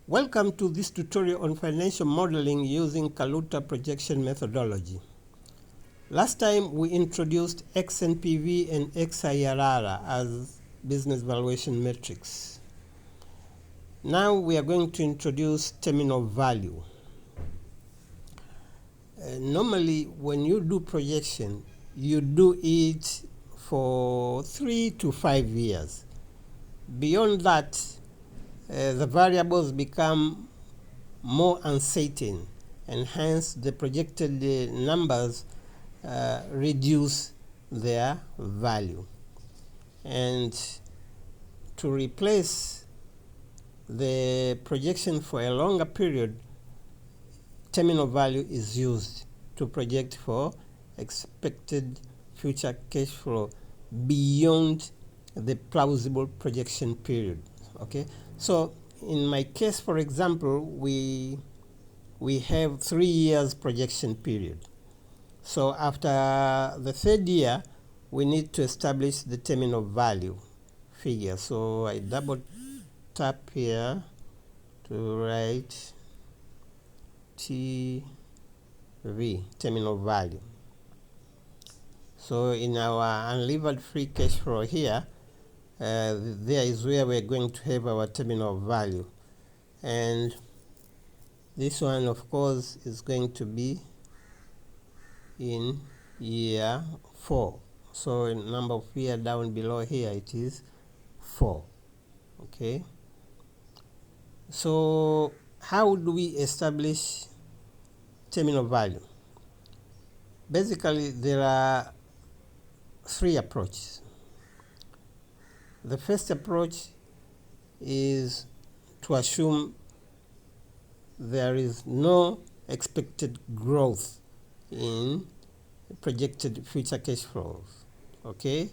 Welcome to this tutorial on financial modeling using Kaluta projection methodology. Last time we introduced XNPV and XIRR as business valuation metrics. Now we are going to introduce terminal value. Normally when you do projection, you do it for 3 to 5 years. Beyond that, the variables become more uncertain, and hence the projected numbers reduce their value. And to replace the projection for a longer period, terminal value is used to project for expected future cash flow beyond the plausible projection period. Okay, so in my case, for example, we have 3 years projection period. So after the third year, we need to establish the terminal value figure. So I double tap here to write TV, terminal value. So in our unlevered free cash flow here, there is where we're going to have our terminal value. And this one, of course, is going to be in year 4. So in number of year down below here, it is 4. Okay. So how do we establish terminal value? Basically, there are 3 approaches. The first approach is to assume there is no expected growth in projected future cash flows. Okay,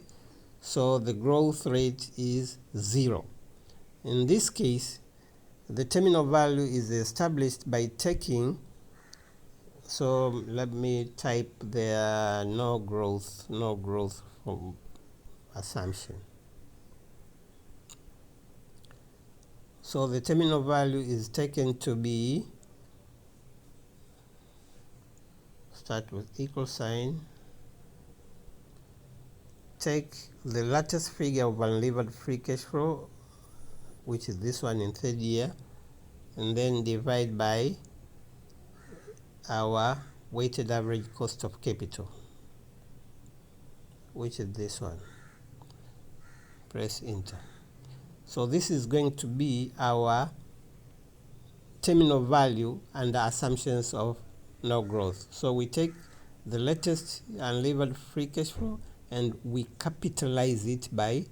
so the growth rate is 0. In this case, the terminal value is established by taking, so let me type there no growth from assumption. So the terminal value is taken to be, start with equal sign, take the latest figure of unlevered free cash flow, which is this one in third year, and then divide by our weighted average cost of capital, which is this one. Press enter. So this is going to be our terminal value under assumptions of no growth. So we take the latest unlevered free cash flow and we capitalize it by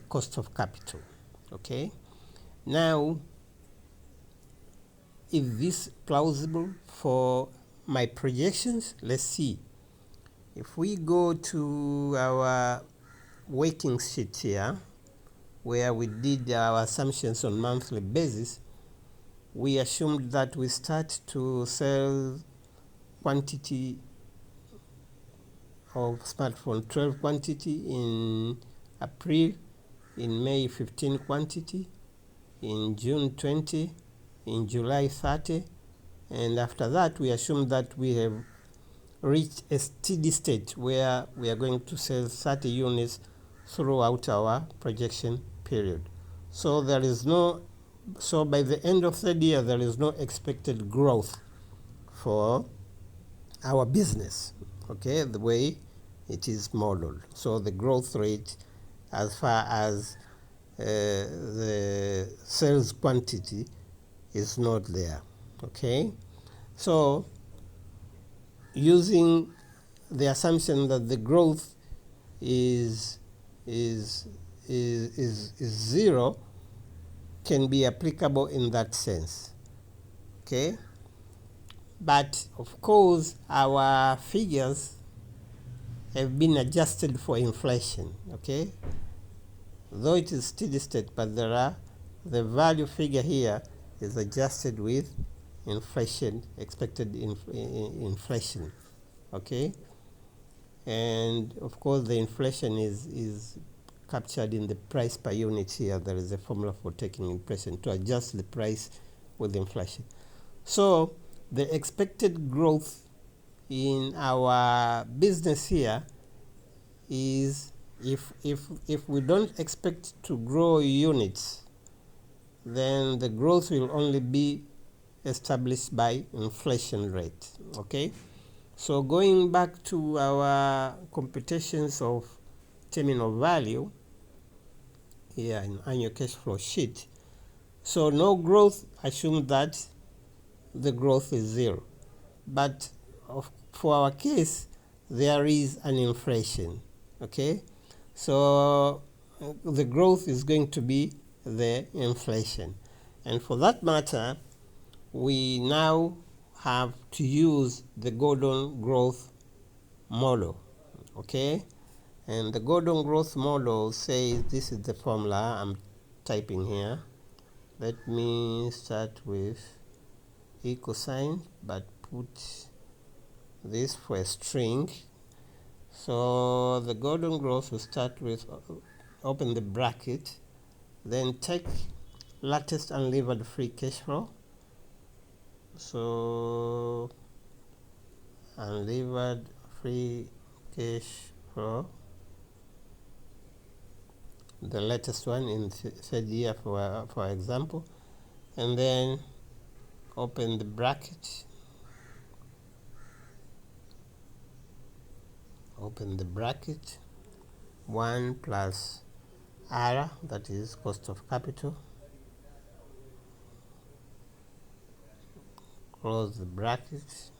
cost of capital. Okay. Now, is this plausible for my projections? Let's see. If we go to our working sheet here, where we did our assumptions on monthly basis, we assumed that we start to sell quantity of smartphone 12 quantity in April, in May 15 quantity, in June 20, in July 30, and after that we assume that we have reached a steady state where we are going to sell 30 units throughout our projection period. So there is no, so by the end of third year there is no expected growth for our business, okay, the way it is modeled. So the growth rate as far as the sales quantity is not there. Okay, so using the assumption that the growth is 0 can be applicable in that sense. Okay, but of course our figures have been adjusted for inflation. Okay, though it is steady state, but there are, the value figure here is adjusted with inflation, expected inflation. Okay, and of course the inflation is captured in the price per unit here. There is a formula for taking inflation to adjust the price with inflation. So the expected growth in our business here is, if we don't expect to grow units, then the growth will only be established by inflation rate. Okay, so going back to our computations of terminal value here in annual cash flow sheet, so no growth, assume that the growth is zero, but for our case there is an inflation. Okay, so the growth is going to be the inflation, and for that matter we now have to use the Gordon growth model. Okay, and the Gordon growth model says, this is the formula I'm typing here. Let me start with equal sign, but put this for a string. So the Gordon growth will start with, open the bracket, then take latest unlevered free cash flow. So unlevered free cash flow, the latest one in third year for example, and then open the bracket, open the bracket, 1 plus R, that is cost of capital, close the bracket.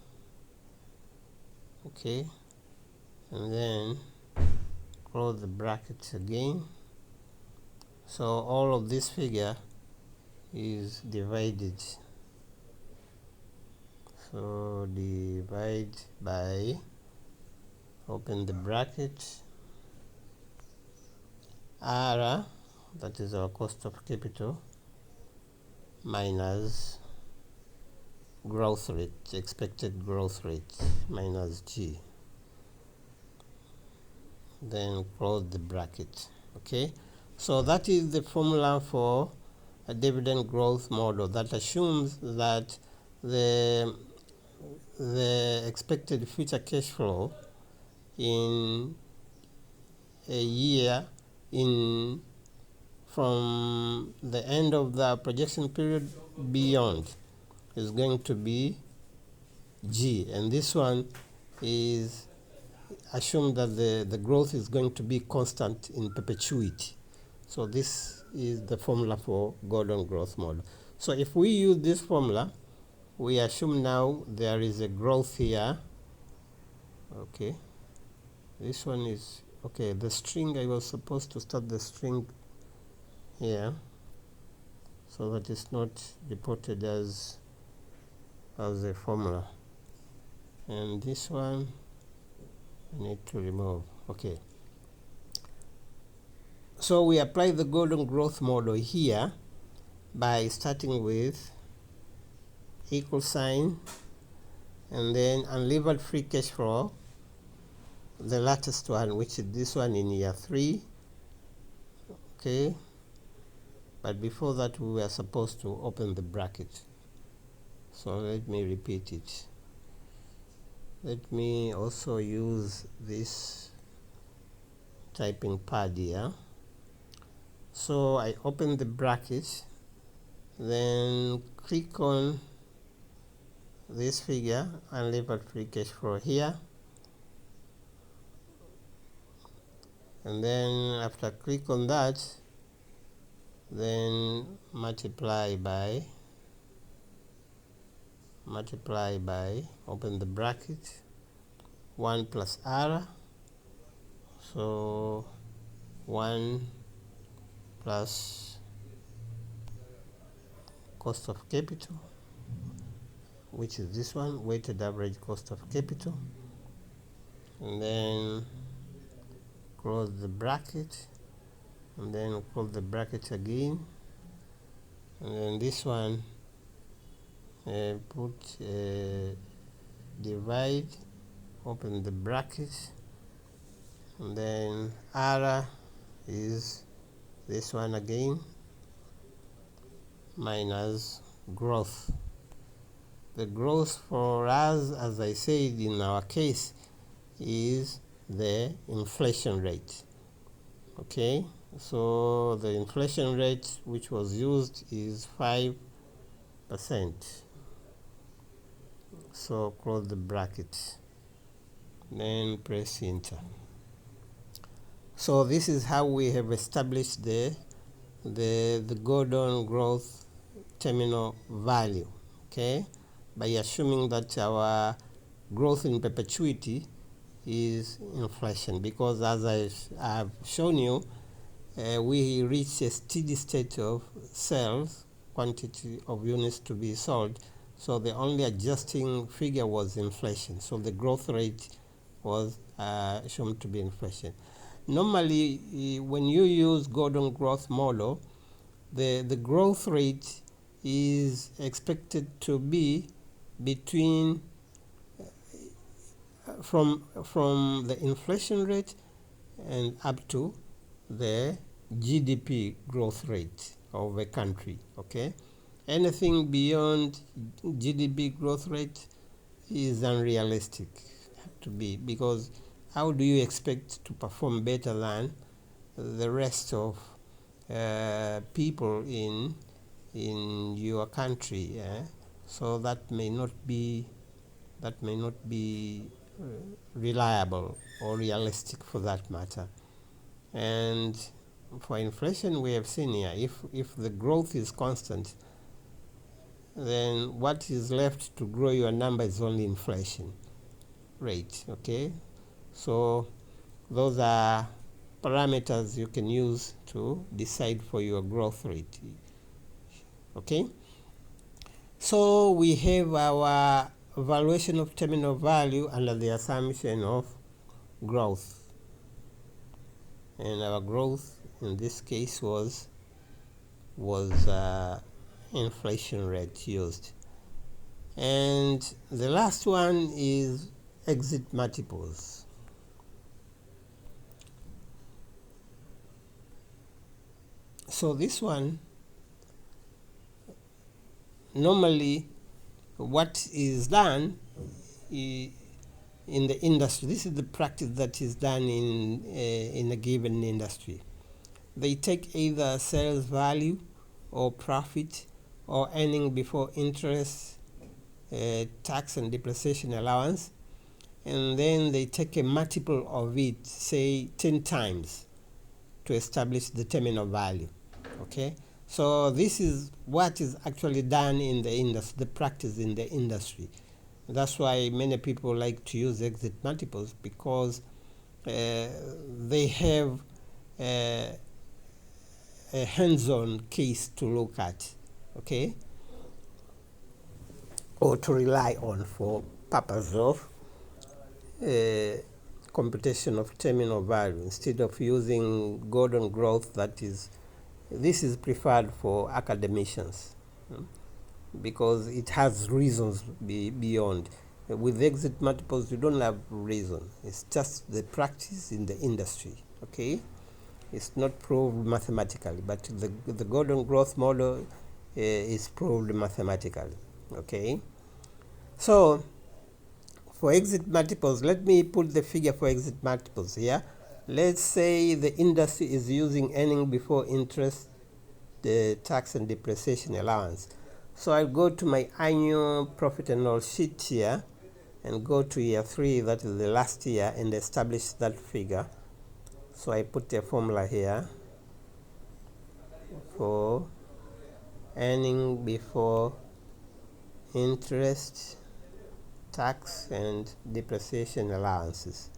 Okay, and then close the bracket again. So all of this figure is divided, so divide by, open the bracket, R, that is our cost of capital, minus growth rate, expected growth rate, minus G, then close the bracket. Okay, so that is the formula for a dividend growth model that assumes that the expected future cash flow in a year, in from the end of the projection period beyond, is going to be G, and this one is assume that the growth is going to be constant in perpetuity. So this is the formula for Gordon growth model. So if we use this formula, we assume now there is a growth here. Okay, this one is okay. The string, I was supposed to start the string here so that it's not reported as a formula, and this one I need to remove. Okay, so we apply the Gordon growth model here by starting with equal sign and then unlevered free cash flow, the latest one, which is this one in year 3. Okay, but before that we were supposed to open the bracket, so let me repeat it. Let me also use this typing pad here. So I open the bracket, then click on this figure, unlevered free cash flow here, and then after click on that, then multiply by, open the bracket, 1 plus R, so 1 plus cost of capital, which is this one, weighted average cost of capital, and then close the bracket, and then close the bracket again, and then this one put divide, open the bracket, and then R is this one again, minus growth. The growth for us, as I said in our case, is the inflation rate. Okay, so the inflation rate which was used is 5%. So close the bracket, then press enter. So this is how we have established the Gordon growth terminal value, okay, by assuming that our growth in perpetuity is inflation, because as I've shown you, we reach a steady state of sales, quantity of units to be sold, so the only adjusting figure was inflation, so the growth rate was shown to be inflation. Normally, when you use Gordon growth model, the growth rate is expected to be between from the inflation rate and up to the GDP growth rate of a country. Okay, anything beyond GDP growth rate is unrealistic to be, because how do you expect to perform better than the rest of people in your country? So that may not be reliable or realistic for that matter. And for inflation, we have seen here, if the growth is constant, then what is left to grow your number is only inflation rate. Okay, so those are parameters you can use to decide for your growth rate. Okay, so we have our valuation of terminal value under the assumption of growth, and our growth in this case was inflation rate used. And the last one is exit multiples. So this one, normally what is done in the industry, this is the practice that is done in a given industry. They take either sales value or profit or earning before interest, tax and depreciation allowance, and then they take a multiple of it, say 10 times, to establish the terminal value. Okay, so this is what is actually done in the industry, the practice in the industry. That's why many people like to use exit multiples, because they have a hands-on case to look at, okay, or to rely on for purpose of computation of terminal value, instead of using Gordon growth. This is preferred for academicians, because it has reasons beyond. With exit multiples, you don't have reason. It's just the practice in the industry. Okay, it's not proved mathematically, but the Gordon growth model is proved mathematically. Okay, so for exit multiples, let me put the figure for exit multiples here. Let's say the industry is using earning before interest, the tax and depreciation allowance. So I'll go to my annual profit and loss sheet here and go to year 3, that is the last year, and establish that figure. So I put a formula here for earning before interest, tax and depreciation allowances.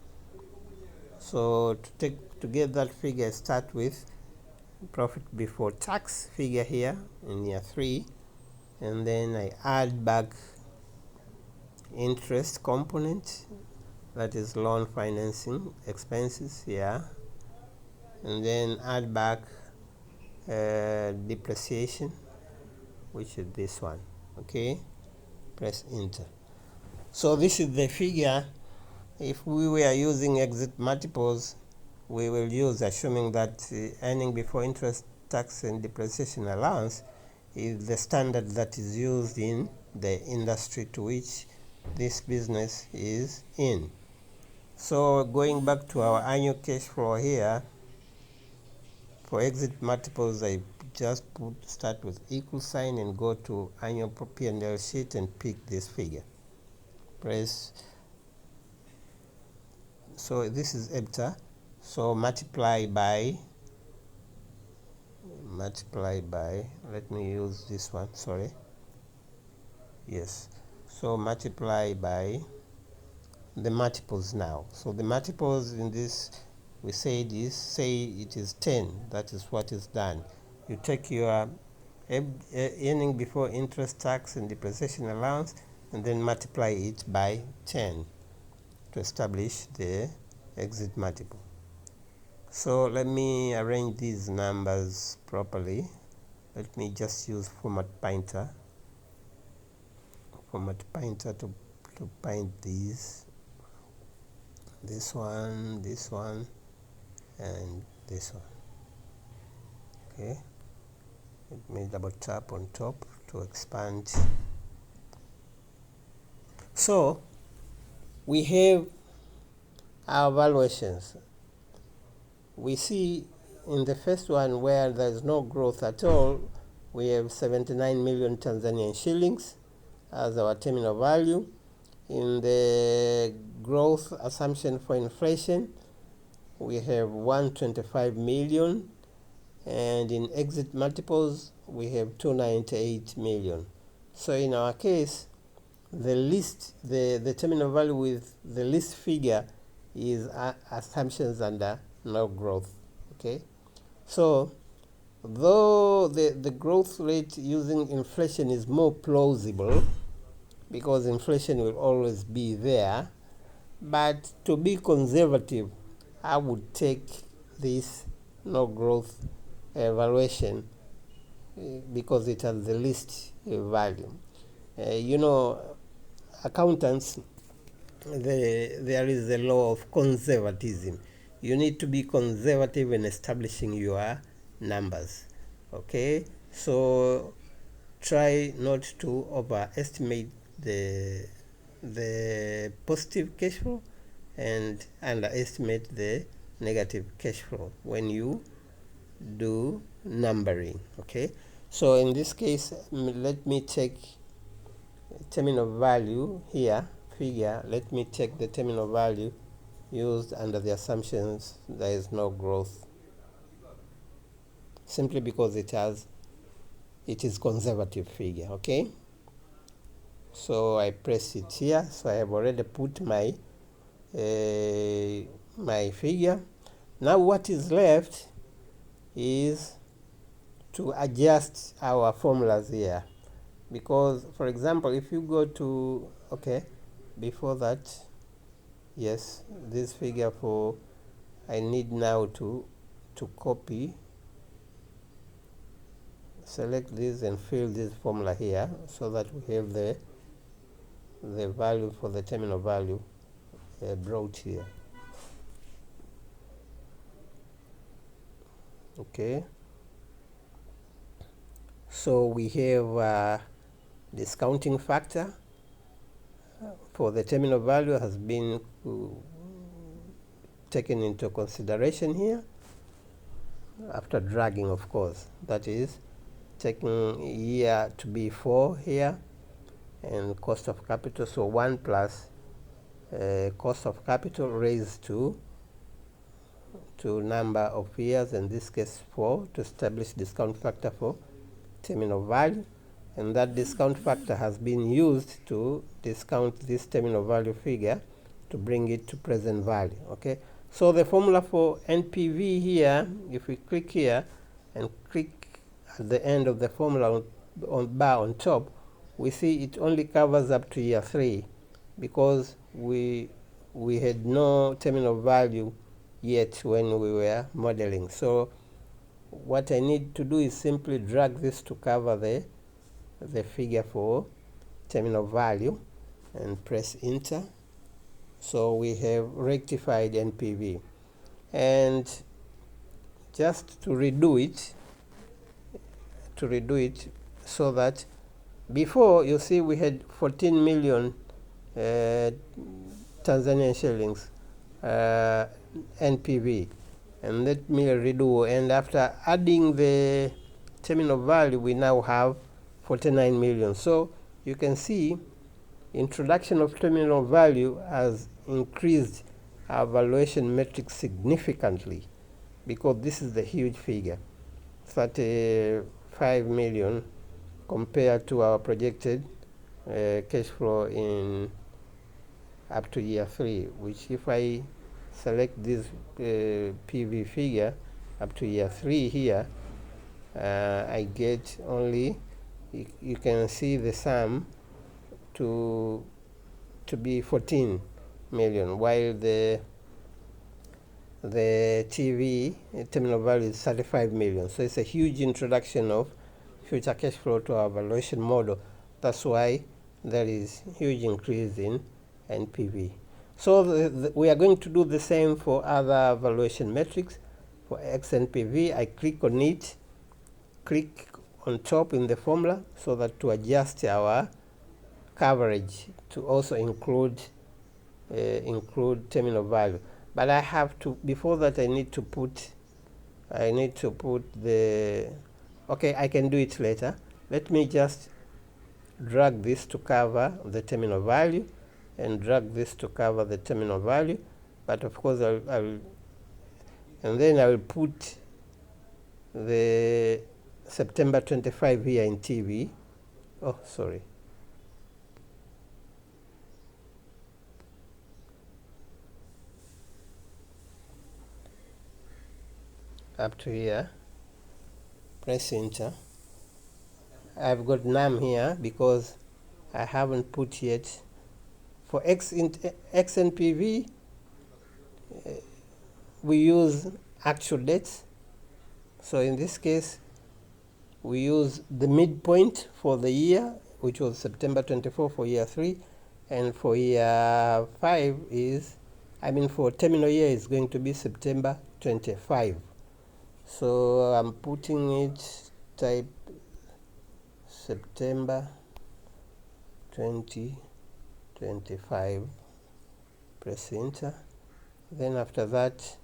So to get that figure, start with profit before tax figure here in year 3, and then I add back interest component, that is loan financing expenses here, and then add back depreciation, which is this one. Okay, press enter. So this is the figure. If we were using exit multiples, we will use, assuming that earning before interest, tax and depreciation allowance is the standard that is used in the industry to which this business is in. So going back to our annual cash flow here, for exit multiples, I just start with equal sign and go to annual P&L sheet and pick this figure. Press. So this is EBITDA. So multiply by, let me use this one, sorry. Yes. So multiply by the multiples now. So the multiples in this, we say it is 10. That is what is done. You take your earning before interest, tax and depreciation allowance and then multiply it by 10 to establish the exit multiple. So let me arrange these numbers properly. Let me just use format painter to paint these. This one, and this one. Okay. Let me double tap on top to expand. So we have our valuations. We see in the first one where there is no growth at all, we have 79 million Tanzanian shillings as our terminal value. In the growth assumption for inflation, we have 125 million, and in exit multiples we have 298 million. So in our case, the terminal value with the least figure is assumptions under no growth. Okay, so though the growth rate using inflation is more plausible because inflation will always be there, but to be conservative, I would take this no growth valuation because it has the least value. Accountants, there is a law of conservatism. You need to be conservative in establishing your numbers. Okay, so try not to overestimate the positive cash flow and underestimate the negative cash flow when you do numbering. Okay, so in this case, let me take terminal value here, figure. Let me take the terminal value used under the assumptions there is no growth, simply because it is conservative figure. Okay, so I press it here. So I have already put my my figure. Now what is left is to adjust our formulas here, because for example, if you go to, okay, before that, yes, this figure for, I need now to copy, select this and fill this formula here so that we have the value for the terminal value brought here. Okay, so we have discounting factor for the terminal value has been taken into consideration here after dragging, of course. That is taking year to be 4 here, and cost of capital, so 1 plus cost of capital raised to number of years, in this case 4, to establish discount factor for terminal value, and that discount factor has been used to discount this terminal value figure to bring it to present value. Okay, so the formula for NPV here, if we click here and click at the end of the formula on bar on top, we see it only covers up to year 3 because we had no terminal value yet when we were modeling. So what I need to do is simply drag this to cover the figure for terminal value and press enter. So we have rectified NPV. And just to redo it so that before, you see, we had 14 million Tanzanian shillings NPV, and let me redo, and after adding the terminal value we now have 49 million. So you can see introduction of terminal value has increased our valuation metrics significantly, because this is the huge figure, 35 million compared to our projected cash flow in up to year 3, which if I select this PV figure up to year 3 here, I get only, you can see the sum to be 14 million, while the TV terminal value is 35 million. So it's a huge introduction of future cash flow to our valuation model. That's why there is huge increase in NPV. So we are going to do the same for other valuation metrics. For XNPV, I click on it, click on top in the formula, so that to adjust our coverage to also include terminal value. But I have to, before that, I need to put the, okay, I can do it later. Let me just drag this to cover the terminal value, and drag this to cover the terminal value. But of course and then I will put the September 25 here in TV. Oh, sorry. Up to here, press enter. I've got num here because I haven't put yet. For XNPV, we use actual dates. So in this case, we use the midpoint for the year, which was September 24 for year 3, and for year 5 is, for terminal year is going to be September 25. So I'm putting it, type September 2025, press enter. Then after that,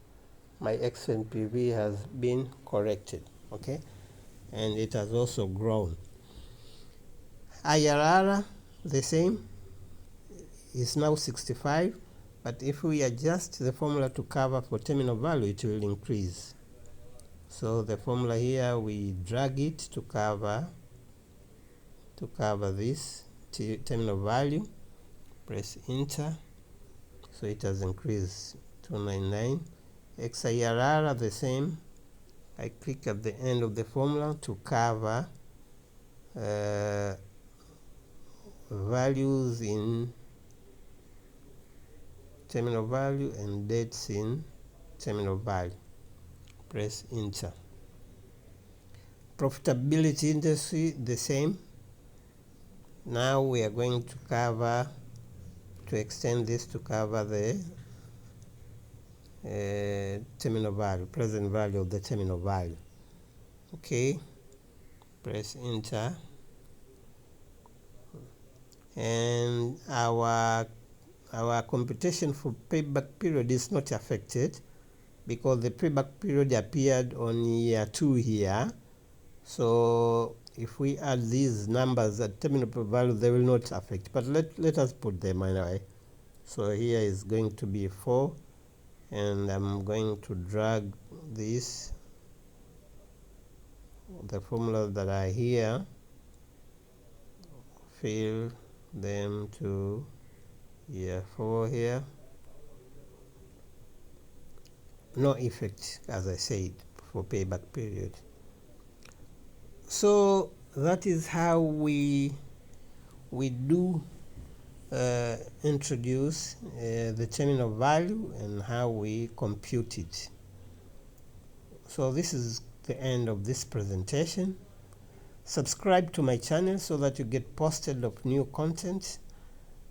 my XNPV has been corrected, okay, and it has also grown. IRR, the same, is now 65, but if we adjust the formula to cover for terminal value, it will increase. So the formula here, we drag it to cover this terminal value, press enter. So it has increased 299. XIRR the same. I click at the end of the formula to cover values in terminal value and dates in terminal value. Press enter. Profitability industry, the same. Now we are going to extend this to cover the terminal value, present value of the terminal value. Okay, press enter. And our computation for payback period is not affected, because the payback period appeared on year 2 here. So if we add these numbers at terminal value, they will not affect, but let us put them anyway. So here is going to be 4, and I'm going to drag this, the formulas that are here, fill them to year 4 here. No effect, as I said, for payback period. So that is how we do introduce the terminal value and how we compute it. So this is the end of this presentation. Subscribe to my channel so that you get posted of new content.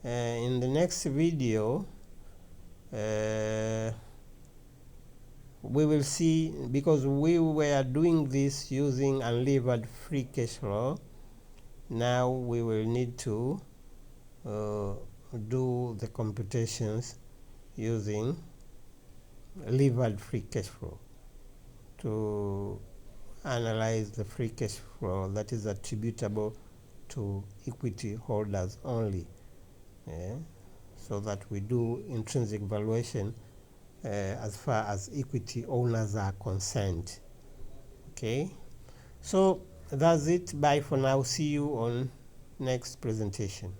In the next video, we will see, because we were doing this using unlevered free cash flow, now we will need to do the computations using levered free cash flow to analyze the free cash flow that is attributable to equity holders only, so that we do intrinsic valuation as far as equity owners are concerned. Okay, so that's it. Bye for now. See you on next presentation.